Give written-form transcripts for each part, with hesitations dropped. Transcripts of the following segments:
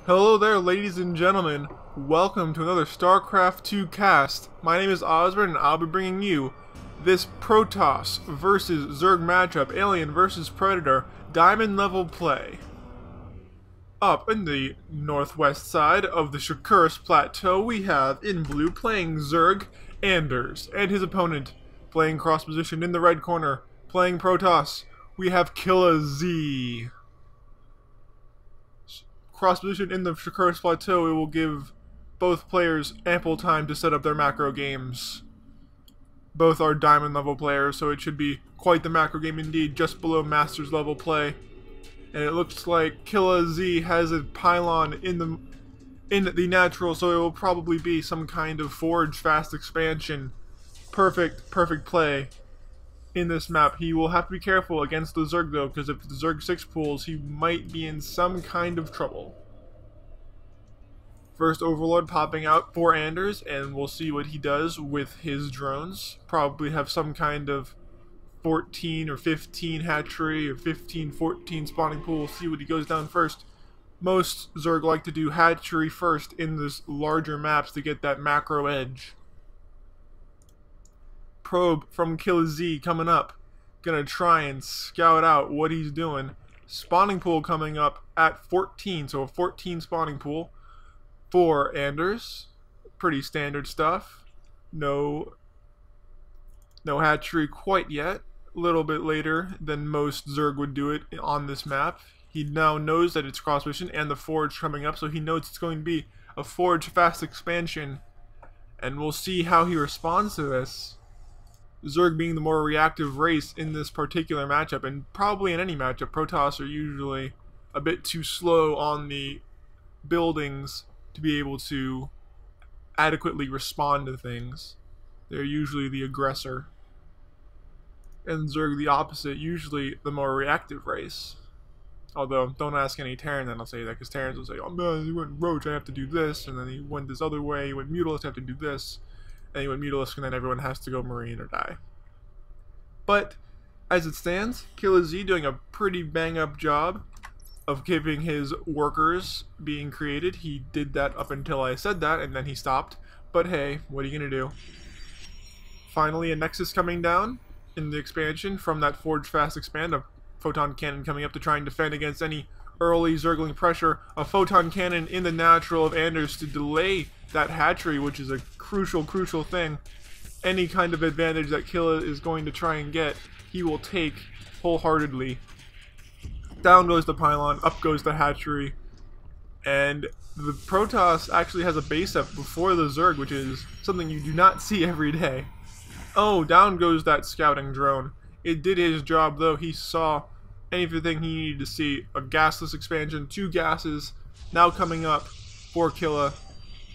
Hello there, ladies and gentlemen. Welcome to another Starcraft 2 cast. My name is Osborne, and I'll be bringing you this Protoss versus Zerg matchup, Alien versus Predator, diamond level play. Up in the northwest side of the Shakuris Plateau, we have in blue playing Zerg Anders, and his opponent playing cross position in the red corner, playing Protoss. We have KillaZ. Cross position in the Shakuris Plateau, it will give both players ample time to set up their macro games. Both are diamond level players, so it should be quite the macro game indeed, just below masters level play. And it looks like KillaZ has a pylon in the natural, so it will probably be some kind of forge fast expansion. Perfect play in this map. He will have to be careful against the Zerg though, because if the Zerg 6 pulls, he might be in some kind of trouble. First Overlord popping out for Anders, and we'll see what he does with his drones. Probably have some kind of 14 or 15 hatchery or 15-14 spawning pool. We'll see what he goes down first. Most Zerg like to do hatchery first in this larger maps to get that macro edge. Probe from KillaZ coming up. Gonna try and scout out what he's doing. Spawning pool coming up at 14, so a 14 spawning pool for Anders. Pretty standard stuff. No hatchery quite yet. A little bit later than most Zerg would do it on this map. He now knows that it's cross mission and the forge coming up, so he knows it's going to be a forge fast expansion. And we'll see how he responds to this. Zerg being the more reactive race in this particular matchup, and probably in any matchup. Protoss are usually a bit too slow on the buildings to be able to adequately respond to things. They're usually the aggressor. And Zerg the opposite, usually the more reactive race. Although, don't ask any Terran then I'll say that, because Terrans will say, oh man, he went Roach, I have to do this, and then he went this other way, he went Mutalisk, I have to do this. And he went Mutalisk, and then everyone has to go Marine or die. But, as it stands, KillaZ doing a pretty bang-up job of keeping his workers being created. He did that up until I said that, and then he stopped. But hey, what are you gonna do? Finally, a Nexus coming down in the expansion from that Forge Fast Expand. A Photon Cannon coming up to try and defend against any early Zergling pressure. A Photon Cannon in the natural of Anders to delay that hatchery, which is a crucial thing. Any kind of advantage that Killa is going to try and get, he will take wholeheartedly. Down goes the pylon, up goes the hatchery, and the Protoss actually has a base up before the Zerg, which is something you do not see every day. Oh, down goes that scouting drone. It did his job though. He saw anything he needed to see. A gasless expansion, 2 gases now coming up for Killa.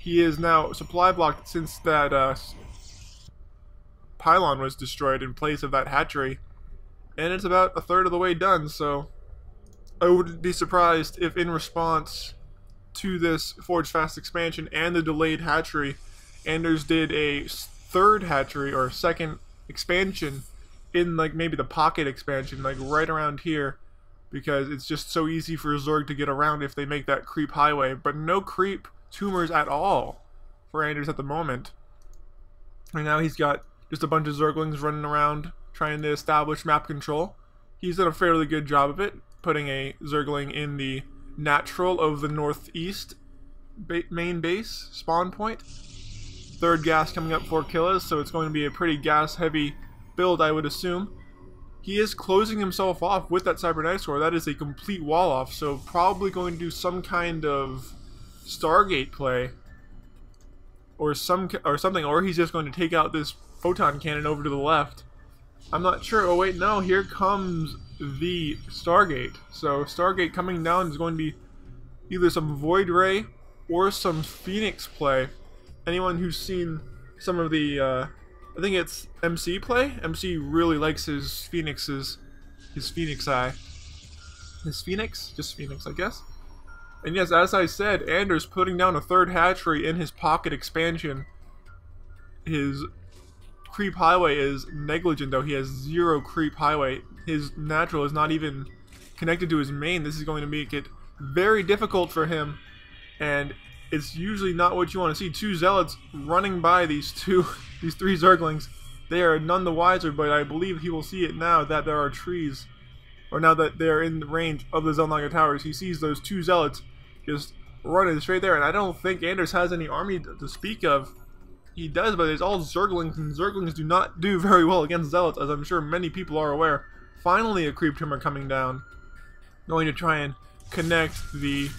He is now supply blocked since that pylon was destroyed in place of that hatchery. And it's about a third of the way done, so I wouldn't be surprised if in response to this Forge Fast expansion and the delayed hatchery, Anders did a third hatchery or second expansion in like maybe the pocket expansion, like right around here, because it's just so easy for Zerg to get around if they make that creep highway. But no creep tumors at all for Anders at the moment. And now he's got just a bunch of Zerglings running around trying to establish map control. He's done a fairly good job of it, putting a Zergling in the natural of the northeast main base spawn point. Third gas coming up for KillaZ, so it's going to be a pretty gas heavy build, I would assume. He is closing himself off with that Cybernetic Score. That is a complete wall off, so probably going to do some kind of Stargate play or something, or he's just going to take out this Photon Cannon over to the left. I'm not sure. Oh wait, no, here comes the Stargate. So Stargate coming down is going to be either some Void Ray or some Phoenix play. Anyone who's seen some of the I think it's MC play. MC really likes his Phoenixes, his Phoenix Eye. His Phoenix? Just Phoenix, I guess. And yes, as I said, Anders putting down a third hatchery in his pocket expansion. His creep highway is negligent though. He has 0 creep highway. His natural is not even connected to his main. This is going to make it very difficult for him and it's usually not what you want to see. Two zealots running by these three zerglings. They are none the wiser, but I believe he will see it now that there are trees, or now that they are in the range of the Zelnaga towers. He sees those two zealots just running straight there, and I don't think Anders has any army to speak of. He does, but it's all zerglings, and zerglings do not do very well against zealots, as I'm sure many people are aware. Finally, a creep trimmer coming down, going to try and connect the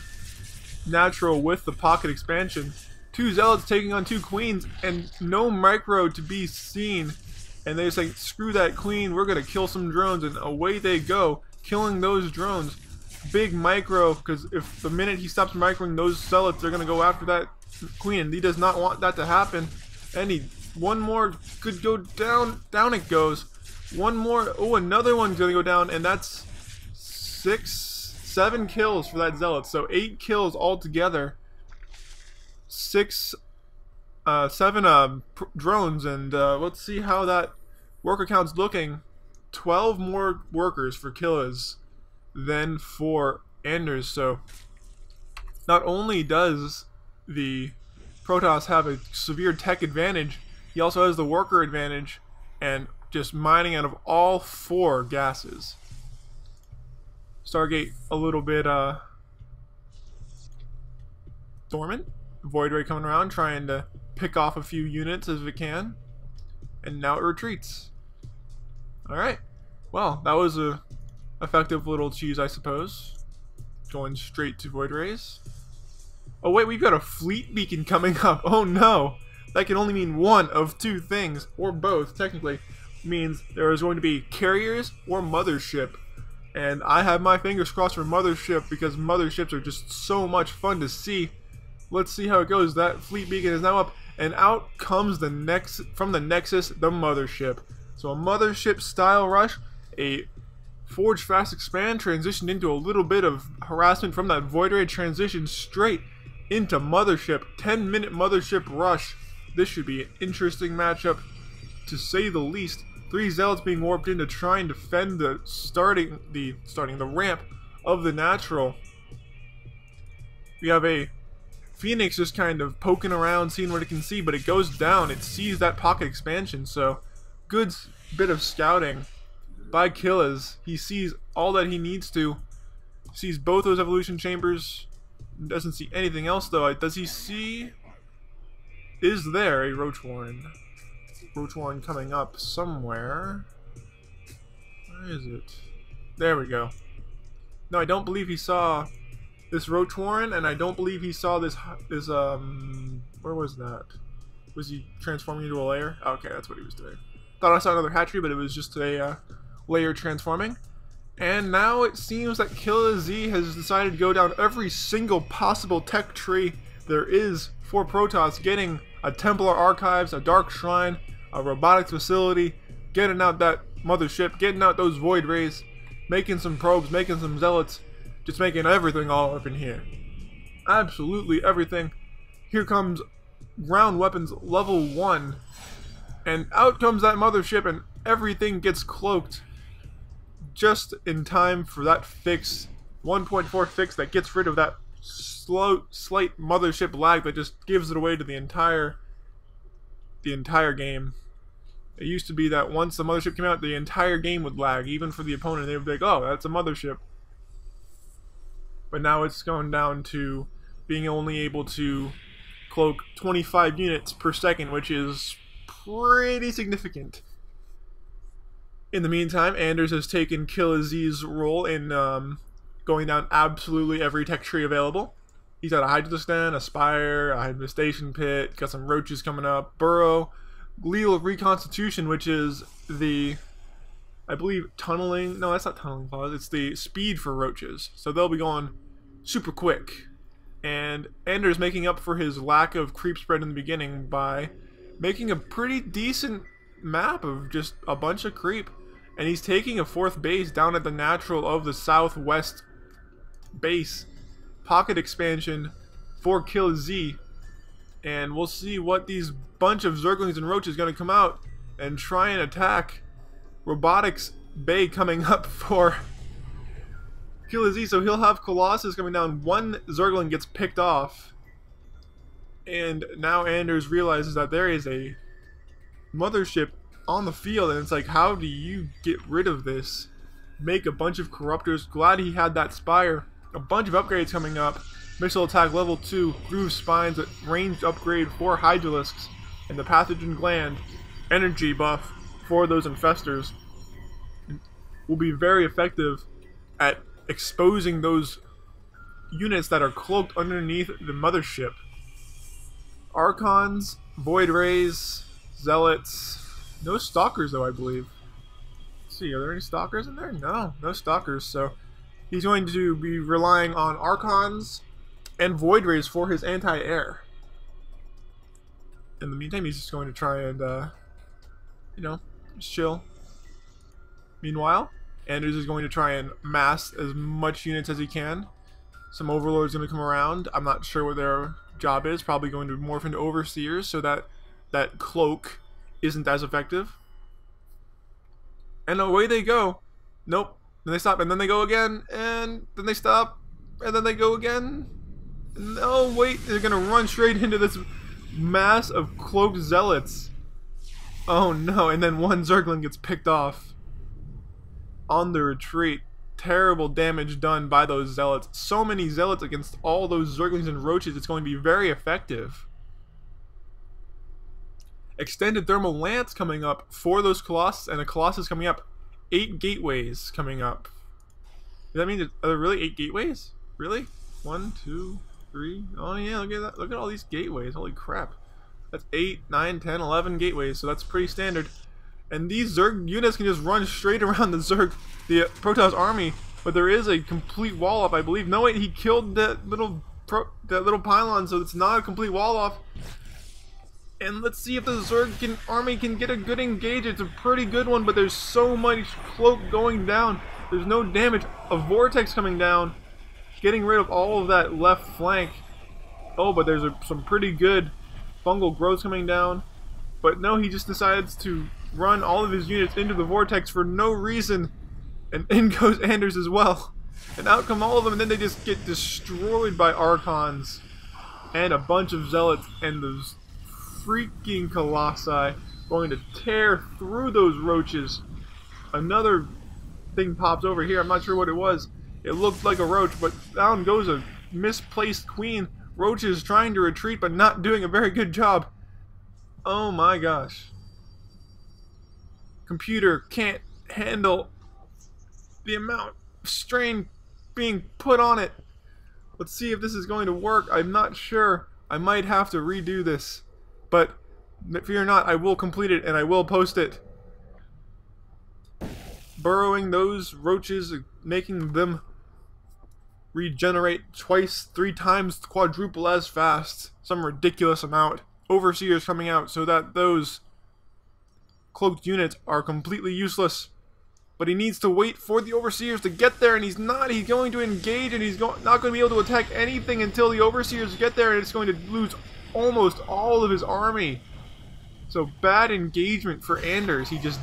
natural with the pocket expansion. Two zealots taking on two queens, and no micro to be seen. And they say, screw that queen, we're gonna kill some drones, and away they go, killing those drones. Big micro, because if the minute he stops microing those zealots, they're gonna go after that queen, and he does not want that to happen. And one more could go down. Down it goes. One more. Oh, another one's gonna go down, and that's 7 kills for that zealot. So 8 kills altogether. 7 drones, and let's see how that worker count's looking. 12 more workers for KillaZ than for Anders. So not only does the Protoss have a severe tech advantage, he also has the worker advantage, and just mining out of all 4 gases. Stargate a little bit dormant. Void Ray coming around trying to pick off a few units as it can, and now it retreats. Alright, well, that was a effective little cheese, I suppose. Going straight to Void Rays. Oh wait, we've got a fleet beacon coming up. Oh no! That can only mean one of 2 things, or both, technically. Means there is going to be carriers or mothership. And I have my fingers crossed for mothership, because motherships are just so much fun to see. Let's see how it goes. That fleet beacon is now up, and out comes from the Nexus, the mothership. So a mothership style rush, a Forge Fast Expand transitioned into a little bit of harassment from that Void Ray, transition straight into mothership. 10-minute mothership rush. This should be an interesting matchup, to say the least. 3 zealots being warped in to try and defend the the ramp of the natural. We have a Phoenix just kind of poking around, seeing what it can see, but it goes down. It sees that pocket expansion, so good bit of scouting by KillaZ. He sees all that he needs to. Sees both those evolution chambers. Doesn't see anything else though. Does he see? Is there a Roach Warren? Roach Warren coming up somewhere. Where is it? There we go. No, I don't believe he saw this Roach Warren, and I don't believe he saw this where was that? Was he transforming into a layer? Okay, that's what he was doing. Thought I saw another hatchery, but it was just a layer transforming. And now it seems that KillaZ has decided to go down every single possible tech tree there is for Protoss, getting a Templar Archives, a Dark Shrine, a robotics facility, getting out that mothership, getting out those Void Rays, making some probes, making some zealots, just making everything all up in here. Absolutely everything. Here comes ground weapons level 1, and out comes that mothership, and everything gets cloaked just in time for that fix, 1.4 fix that gets rid of that slight mothership lag that just gives it away to the entire game. It used to be that once the mothership came out, the entire game would lag, even for the opponent. They would be like, oh, that's a mothership. But now it's going down to being only able to cloak 25 units per second, which is pretty significant. In the meantime, Anders has taken KillaZ's role in going down absolutely every tech tree available. He's got a Hydrosten, a Spire, a Hydrostation Pit, got some Roaches coming up, Burrow, Lethal Reconstitution, which is the, I believe, tunneling. No, that's not tunneling claws. It's the speed for Roaches. So they'll be going super quick. And Anders making up for his lack of creep spread in the beginning by making a pretty decent map of just a bunch of creep. And he's taking a 4th base down at the natural of the southwest base. Pocket expansion for KillaZ. And we'll see what these bunch of Zerglings and Roaches going to come out and try and attack. Robotics Bay coming up for KillaZ, so he'll have Colossus coming down. One Zergling gets picked off. And now Anders realizes that there is a mothership on the field, and it's like, how do you get rid of this? Make a bunch of corruptors. Glad he had that spire. A bunch of upgrades coming up. Missile attack level 2, groove spines, range upgrade for Hydralisks, and the pathogen gland energy buff for those infestors will be very effective at exposing those units that are cloaked underneath the mothership. Archons, Void Rays, Zealots, no Stalkers though, I believe. Let's see, are there any Stalkers in there? No, no Stalkers, so he's going to be relying on Archons and Void Rays for his anti-air. In the meantime, he's just going to try and, you know, just chill. Meanwhile, Anders is going to try and mass as much units as he can. Some Overlords going to come around. I'm not sure what their job is. Probably going to morph into Overseers so that that cloak isn't as effective. And away they go. Nope. Then they stop, and then they go again, and then they stop, and then they go again. No, wait, they're gonna run straight into this mass of cloaked zealots. Oh no, and then one Zergling gets picked off. On the retreat. Terrible damage done by those zealots. So many zealots against all those Zerglings and roaches, it's going to be very effective. Extended thermal lance coming up for those Colossus, and a Colossus coming up. 8 gateways coming up. Does that mean, are there really 8 gateways? Really? 1, 2, 3. Oh yeah, look at that. Look at all these gateways. Holy crap. That's 8, 9, 10, 11 gateways, so that's pretty standard. And these Zerg units can just run straight around the Protoss army, but there is a complete wall off, I believe. No, wait, he killed that little pylon, so it's not a complete wall off. And let's see if the Zerg army can get a good engage. It's a pretty good one, but there's so much cloak going down. There's no damage. A vortex coming down, getting rid of all of that left flank. Oh, but there's some pretty good fungal growths coming down. But no, he just decides to run all of his units into the vortex for no reason. And in goes Anders as well. And out come all of them, and then they just get destroyed by Archons. And a bunch of Zealots, and those freaking Colossi going to tear through those roaches. Another thing pops over here. I'm not sure what it was. It looked like a roach, but down goes a misplaced queen. Roaches trying to retreat, but not doing a very good job. Oh my gosh. Computer can't handle the amount of strain being put on it. Let's see if this is going to work. I'm not sure. I might have to redo this. But fear not, I will complete it and I will post it. Burrowing those roaches, making them regenerate twice, 3 times, quadruple as fast. Some ridiculous amount. Overseers coming out so that those cloaked units are completely useless. But he needs to wait for the Overseers to get there, and he's not. He's going to engage, and he's not going to be able to attack anything until the Overseers get there, and it's going to lose almost all of his army. So bad engagement for Anders. He just